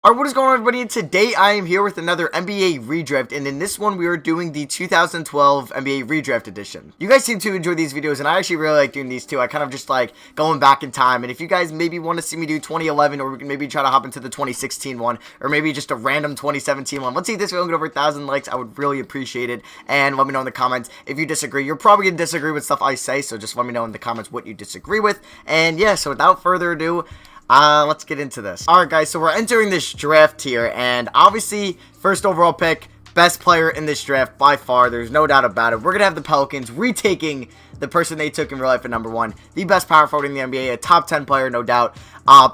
Alright, what is going on, everybody? And today I am here with another NBA redraft, and in this one we are doing the 2012 NBA redraft edition. You guys seem to enjoy these videos, and I actually really like doing these too. I kind of just like going back in time, and if you guys maybe want to see me do 2011, or we can maybe try to hop into the 2016 one, or maybe just a random 2017 one. Let's see if this video can get over 1,000 likes. I would really appreciate it, and let me know in the comments if you disagree. You're probably going to disagree with stuff I say, so just let me know in the comments what you disagree with. And yeah, so without further ado, let's get into this. Alright guys, so we're entering this draft here, and obviously, first overall pick, best player in this draft by far, there's no doubt about it. We're gonna have the Pelicans retaking the person they took in real life at number 1, the best power forward in the NBA, a top 10 player, no doubt.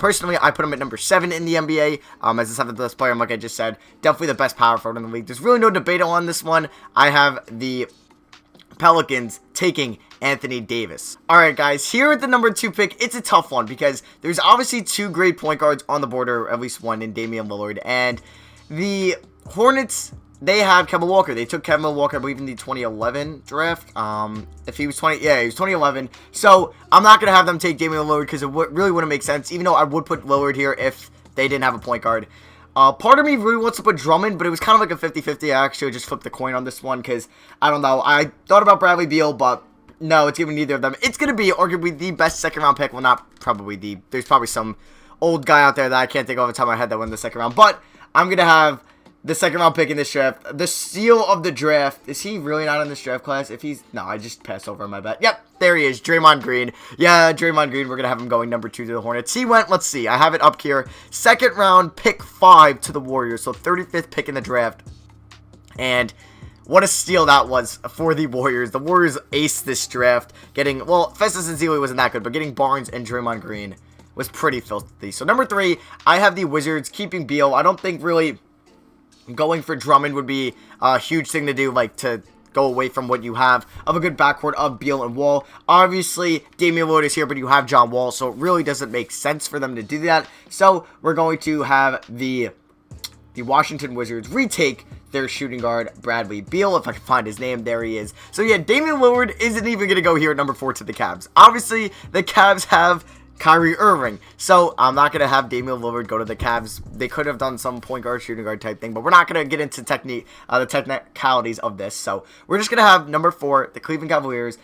Personally, I put him at number 7 in the NBA, as the 7th best player, and like I just said, definitely the best power forward in the league. There's really no debate on this one. I have the Pelicans taking Anthony Davis. Alright guys, here at the number 2 pick, it's a tough one because there's obviously two great point guards on the board, or at least one in Damian Lillard, and the Hornets, they have Kemba Walker. They took Kemba Walker, I believe, in the 2011 draft. If he was 20, yeah, he was 2011. So I'm not going to have them take Damian Lillard because it really wouldn't make sense, even though I would put Lillard here if they didn't have a point guard. Part of me really wants to put Drummond, but it was kind of like a 50-50. I actually just flipped the coin on this one because, I don't know, I thought about Bradley Beal, but no, it's going to be neither of them. It's going to be arguably the best second-round pick. Well, not probably the, there's probably some old guy out there that I can't think of off the top of my head that won the second round, but I'm going to have the second-round pick in this draft. The steal of the draft. Is he really not in this draft class? If he's, no, I just passed over my bet. Yep, there he is, Draymond Green. Yeah, Draymond Green, we're going to have him going number 2 to the Hornets. He went, let's see, I have it up here. Second round, pick 5 to the Warriors, so 35th pick in the draft. And what a steal that was for the Warriors. The Warriors aced this draft, getting, well, Festus Ezeli wasn't that good, but getting Barnes and Draymond Green was pretty filthy. So number 3, I have the Wizards keeping Beal. I don't think really going for Drummond would be a huge thing to do, like to go away from what you have of a good backcourt of Beal and Wall. Obviously, Damian Lillard is here, but you have John Wall, so it really doesn't make sense for them to do that. So we're going to have the Washington Wizards retake their shooting guard, Bradley Beal. If I can find his name, there he is. So yeah, Damian Lillard isn't even going to go here at number 4 to the Cavs. Obviously, the Cavs have Kyrie Irving, so I'm not going to have Damian Lillard go to the Cavs. They could have done some point guard, shooting guard type thing, but we're not going to get into the technicalities of this. So we're just going to have number 4, the Cleveland Cavaliers.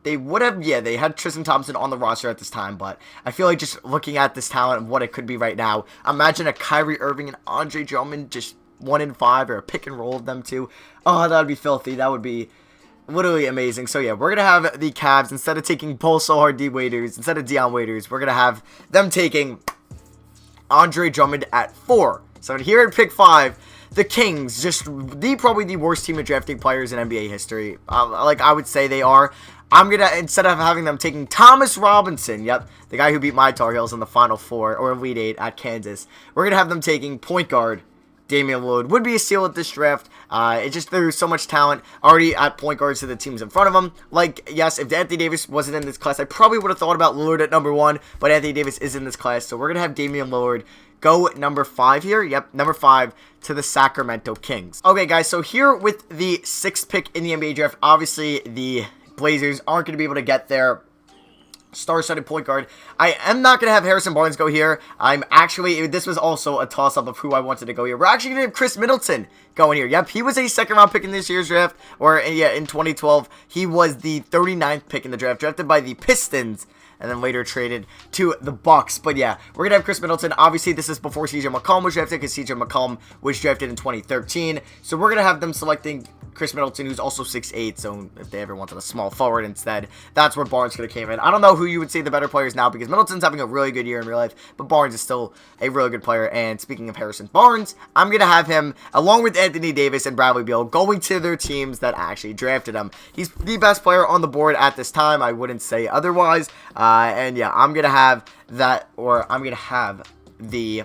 They would have, yeah, they had Tristan Thompson on the roster at this time, but I feel like just looking at this talent and what it could be right now, imagine a Kyrie Irving and Andre Drummond, just 1 in 5, or a pick and roll of them two. Oh, that would be filthy. That would be literally amazing. So yeah, we're going to have the Cavs, instead of taking Paul Sohar Waiters, instead of Dion Waiters, we're going to have them taking Andre Drummond at 4. So here at pick 5, the Kings, just probably the worst team of drafting players in NBA history. Like I would say they are. I'm going to, instead of having them taking Thomas Robinson, yep, the guy who beat my Tar Heels in the Final Four, or Elite 8 at Kansas, we're going to have them taking point guard Damian Lillard. Would be a steal at this draft. It's just there's so much talent already at point guards to the teams in front of them. Like, yes, if Anthony Davis wasn't in this class, I probably would have thought about Lillard at number 1, but Anthony Davis is in this class, so we're going to have Damian Lillard go number 5 here. Yep, number 5 to the Sacramento Kings. Okay, guys, so here with the 6th pick in the NBA draft, obviously the Blazers aren't going to be able to get their star-studded point guard. I am not going to have Harrison Barnes go here. I'm actually, this was also a toss-up of who I wanted to go here. We're actually going to have Chris Middleton going here. Yep, he was a second-round pick in this year's draft, or yeah, in 2012. He was the 39th pick in the draft, drafted by the Pistons, and then later traded to the Bucks. But yeah, we're going to have Chris Middleton. Obviously, this is before CJ McCollum was drafted, because CJ McCollum was drafted in 2013. So we're going to have them selecting Chris Middleton, who's also 6'8", so if they ever wanted a small forward instead, that's where Barnes could have came in. I don't know who you would say the better players now, because Middleton's having a really good year in real life, but Barnes is still a really good player. And speaking of Harrison Barnes, I'm going to have him, along with Anthony Davis and Bradley Beal, going to their teams that actually drafted him. He's the best player on the board at this time. I wouldn't say otherwise. And yeah, I'm going to have that, or I'm going to have the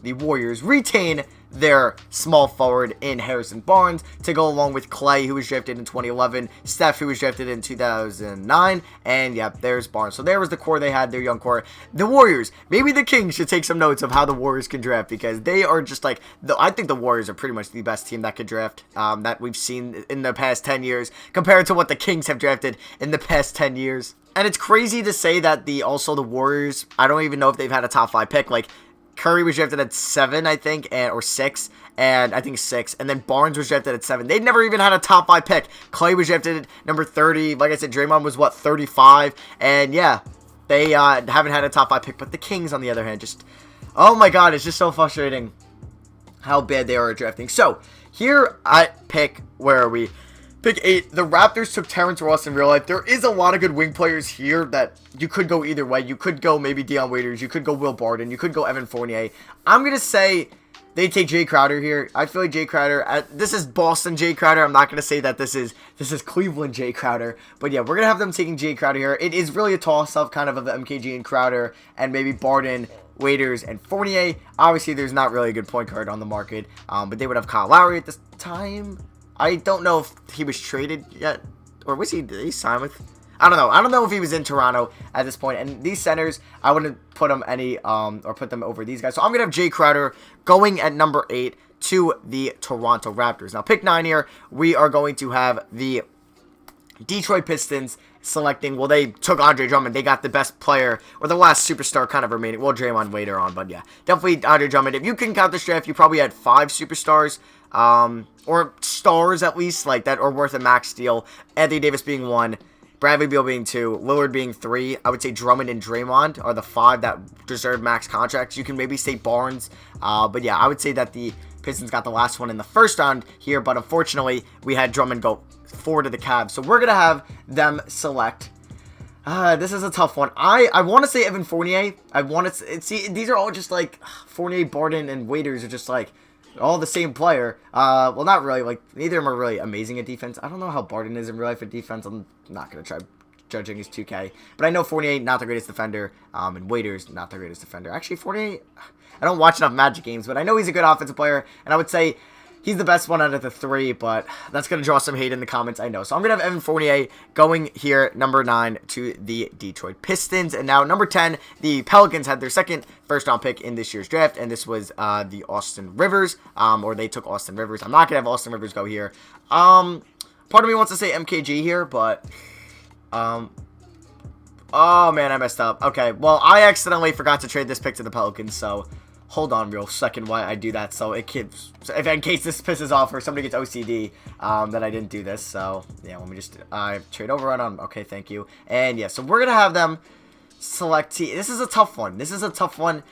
Warriors retain their small forward in Harrison Barnes to go along with Clay, who was drafted in 2011, Steph, who was drafted in 2009, and yeah, there's Barnes. So there was the core they had, their young core. The Warriors, maybe the Kings should take some notes of how the Warriors can draft, because they are just like, I think the Warriors are pretty much the best team that could draft that we've seen in the past 10 years compared to what the Kings have drafted in the past 10 years. And it's crazy to say that also the Warriors, I don't even know if they've had a top 5 pick. Like, Curry was drafted at 7, I think, or 6, and I think 6. And then Barnes was drafted at 7. They'd never even had a top 5 pick. Clay was drafted at number 30. Like I said, Draymond was, 35? And yeah, they haven't had a top 5 pick. But the Kings, on the other hand, just, oh my god, it's just so frustrating how bad they are at drafting. So, here at pick, where are we? Pick 8, the Raptors took Terrence Ross in real life. There is a lot of good wing players here that you could go either way. You could go maybe Dion Waiters. You could go Will Barton. You could go Evan Fournier. I'm going to say they take Jay Crowder here. I feel like Jay Crowder, this is Boston Jay Crowder. I'm not going to say that this is Cleveland Jay Crowder. But yeah, we're going to have them taking Jay Crowder here. It is really a toss-up kind of MKG and Crowder and maybe Barton, Waiters, and Fournier. Obviously, there's not really a good point guard on the market. But they would have Kyle Lowry at this time. I don't know if he was traded yet, or was he? Did he sign with? I don't know. I don't know if he was in Toronto at this point. And these centers, I wouldn't put them or put them over these guys. So I'm gonna have Jay Crowder going at number 8 to the Toronto Raptors. Now, pick 9 here, we are going to have the Detroit Pistons selecting. Well, they took Andre Drummond. They got the best player, or the last superstar kind of remaining. Well, Draymond later on, but yeah, definitely Andre Drummond. If you can count this draft, you probably had 5 superstars. Or stars at least, like that, or worth a max deal. Anthony Davis being 1, Bradley Beal being 2, Lillard being 3. I would say Drummond and Draymond are the 5 that deserve max contracts. You can maybe say Barnes, but yeah, I would say that the Pistons got the last one in the first round here, but unfortunately, we had Drummond go 4 to the Cavs. So we're gonna have them select. This is a tough one. I want to say Evan Fournier. I want to see, these are all just like Fournier, Barton, and Waiters are just like all the same player. Well, not really. Like, neither of them are really amazing at defense. I don't know how Barton is in real life at defense. I'm not going to try judging his 2K. But I know Fournier, not the greatest defender. And Waiters, not the greatest defender. Actually, Fournier, I don't watch enough Magic games, but I know he's a good offensive player. And I would say he's the best one out of the 3, but that's going to draw some hate in the comments, I know. So I'm going to have Evan Fournier going here, number 9, to the Detroit Pistons. And now, number 10, the Pelicans had their second first-round pick in this year's draft, and this was the Austin Rivers, or they took Austin Rivers. I'm not going to have Austin Rivers go here. Part of me wants to say MKG here, but oh, man, I messed up. Okay, well, I accidentally forgot to trade this pick to the Pelicans, so hold on real second while I do that, so it keeps, if in case this pisses off or somebody gets OCD, that I didn't do this. So yeah, let me just trade over on. Okay, thank you. And yeah, so we're gonna have them select. This is a tough one. This is a tough one.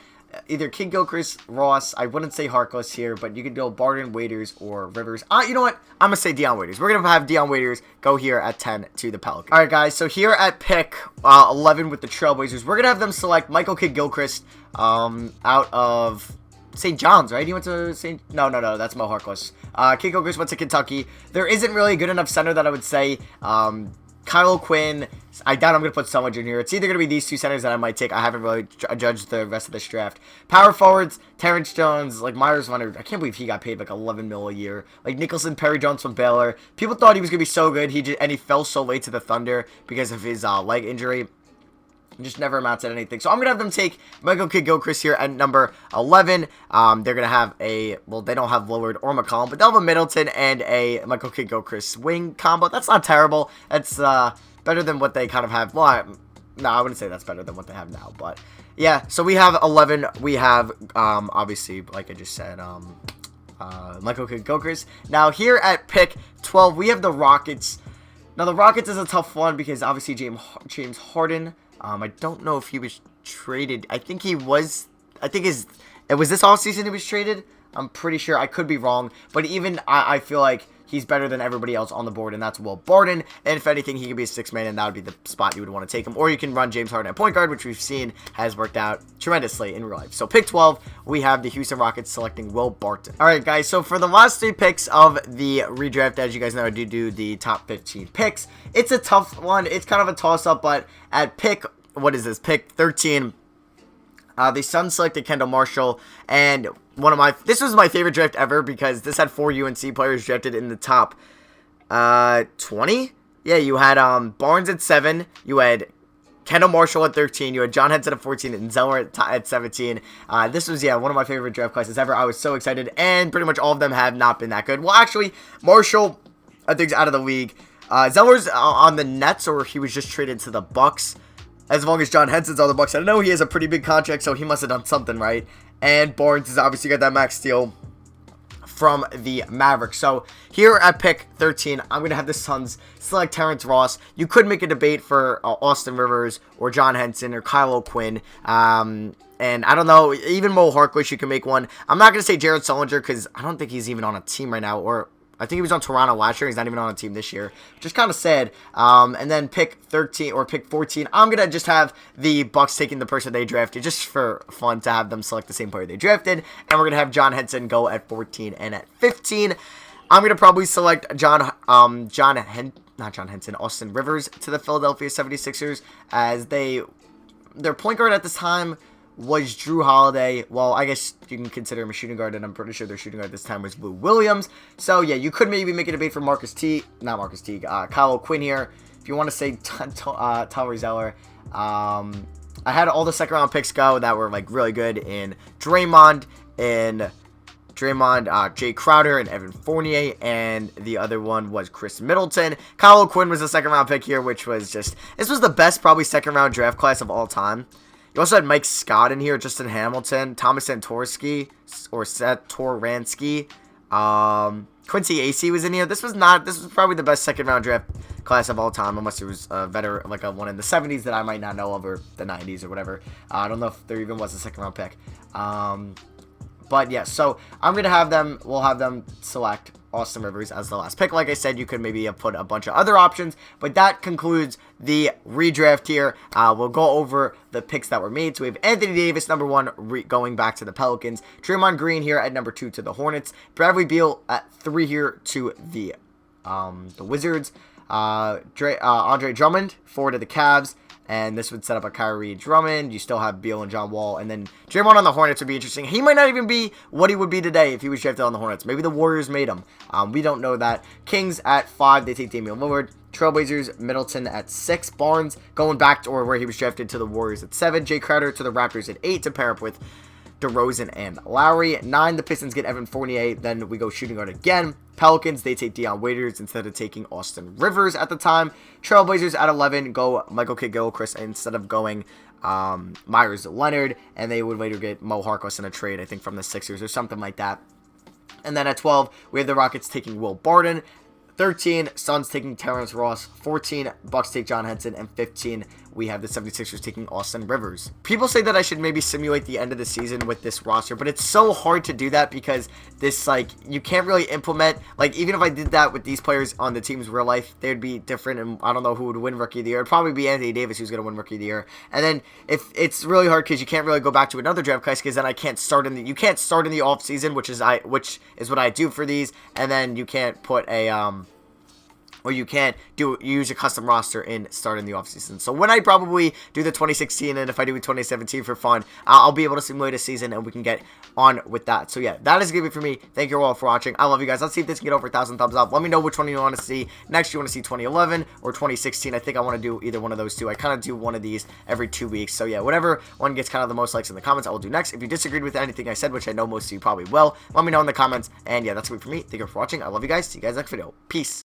Either Kidd-Gilchrist, Ross. I wouldn't say Harkless here, but you could go Barton, Waiters, or Rivers. You know what? I'm gonna say Dion Waiters. We're gonna have Dion Waiters go here at 10 to the Pelicans. All right, guys. So here at pick 11 with the Trailblazers, we're gonna have them select Michael Kidd-Gilchrist out of St. John's, right? He went to St. No, that's Mo Harkless. Kidd-Gilchrist went to Kentucky. There isn't really a good enough center that I would say. Kyle Quinn, I doubt I'm going to put so much in here. It's either going to be these 2 centers that I might take. I haven't really judged the rest of this draft. Power forwards, Terrence Jones, like Myers Leonard. I can't believe he got paid like $11 million a year. Like Nicholson, Perry Jones from Baylor. People thought he was going to be so good. And he fell so late to the Thunder because of his leg injury. Just never amounts to anything. So I'm going to have them take Michael Kidd-Gilchrist here at number 11. They're going to have well, they don't have Lillard or McCollum, but they'll have a Middleton and a Michael Kidd-Gilchrist wing combo. That's not terrible. That's better than what they kind of have. Well, no, I wouldn't say that's better than what they have now. But yeah, so we have 11. We have, obviously, like I just said, Michael Kidd-Gilchrist. Now here at pick 12, we have the Rockets. Now the Rockets is a tough one because obviously James Harden. I don't know if he was traded. I think he was. It was this offseason he was traded. I'm pretty sure. I could be wrong. But even I feel like he's better than everybody else on the board, and that's Will Barton. And if anything, he could be a 6-man, and that would be the spot you would want to take him. Or you can run James Harden at point guard, which we've seen has worked out tremendously in real life. So pick 12, we have the Houston Rockets selecting Will Barton. All right, guys. So for the last 3 picks of the redraft, as you guys know, I do the top 15 picks. It's a tough one. It's kind of a toss-up, but at pick, what is this? Pick 13. The Suns selected Kendall Marshall, and this was my favorite draft ever because this had 4 UNC players drafted in the top 20. Yeah, you had Barnes at 7, you had Kendall Marshall at 13, you had John Henson at 14, and Zeller at 17. This was, one of my favorite draft classes ever. I was so excited, and pretty much all of them have not been that good. Well, actually, Marshall, I think, is out of the league. Zeller's on the Nets, or he was just traded to the Bucks. As long as John Henson's on the Bucks, I know he has a pretty big contract, so he must have done something right. And Barnes has obviously got that max steal from the Mavericks. So here at pick 13, I'm going to have the Suns select Terrence Ross. You could make a debate for Austin Rivers or John Henson or Kyle O'Quinn. And I don't know, even Mo Harkless, you can make one. I'm not going to say Jared Sullinger because I don't think he's even on a team right now. Or I think he was on Toronto last year. He's not even on a team this year. Just kind of sad. And then pick 13 or pick 14, I'm going to just have the Bucks taking the person they drafted just for fun to have them select the same player they drafted. And we're going to have John Henson go at 14 and at 15. I'm going to probably select Austin Rivers to the Philadelphia 76ers as their point guard at this time was Drew Holiday. Well, I guess you can consider him a shooting guard, and I'm pretty sure their shooting guard this time was Lou Williams. So, yeah, you could maybe make a debate for Kyle O'Quinn here. If you want to say Tyrese Zeller. I had all the second-round picks go that were, like, really good in Draymond, Jay Crowder, and Evan Fournier, and the other one was Chris Middleton. Kyle O'Quinn was the second-round pick here, which was just, this was the best, probably, second-round draft class of all time. You also had Mike Scott in here, Justin Hamilton, Thomas Satoransky, or Satoransky. Quincy Acey was in here. This was probably the best second round draft class of all time, unless it was a veteran, like a one in the 70s that I might not know of, or the 90s or whatever. I don't know if there even was a second round pick. But yeah, so we'll have them select Austin Rivers as the last pick. Like I said, you could maybe put a bunch of other options, but that concludes the redraft here. We'll go over the picks that were made. So we have Anthony Davis, number 1, going back to the Pelicans. Draymond Green here at number 2 to the Hornets. Bradley Beal at 3 here to the Wizards. Andre Drummond, 4 to the Cavs. And this would set up a Kyrie Drummond. You still have Beal and John Wall. And then Draymond on the Hornets would be interesting. He might not even be what he would be today if he was drafted on the Hornets. Maybe the Warriors made him. We don't know that. Kings at 5. They take Damian Lillard. Trailblazers, Middleton at 6. Barnes going back to where he was drafted to the Warriors at 7. Jay Crowder to the Raptors at 8 to pair up with DeRozan and Lowry. 9, the Pistons get Evan Fournier. Then we go shooting guard again. Pelicans, they take Dion Waiters instead of taking Austin Rivers at the time. Trailblazers at 11 go Michael Kidd-Gilchrist instead of going Myers Leonard. And they would later get Mo Harkless in a trade, I think, from the Sixers or something like that. And then at 12, we have the Rockets taking Will Barton. 13, Suns taking Terrence Ross. 14, Bucks take John Henson. And 15, we have the 76ers taking Austin Rivers. People say that I should maybe simulate the end of the season with this roster, but it's so hard to do that because this, like, you can't really implement, like, even if I did that with these players on the team's real life, they'd be different, and I don't know who would win Rookie of the Year. It'd probably be Anthony Davis who's going to win Rookie of the Year. And then if it's really hard because you can't really go back to another draft class because then you can't start in the off season, which is what I do for these, and then you can't put a or you can't use a custom roster in starting the offseason. So when I probably do the 2016 and if I do 2017 for fun, I'll be able to simulate a season and we can get on with that. So yeah, that is going to be for me. Thank you all for watching. I love you guys. Let's see if this can get over 1,000 thumbs up. Let me know which one you want to see. Next, you want to see 2011 or 2016. I think I want to do either one of those two. I kind of do one of these every 2 weeks. So yeah, whatever one gets kind of the most likes in the comments, I will do next. If you disagreed with anything I said, which I know most of you probably will, let me know in the comments. And yeah, that's it for me. Thank you for watching. I love you guys. See you guys next video. Peace.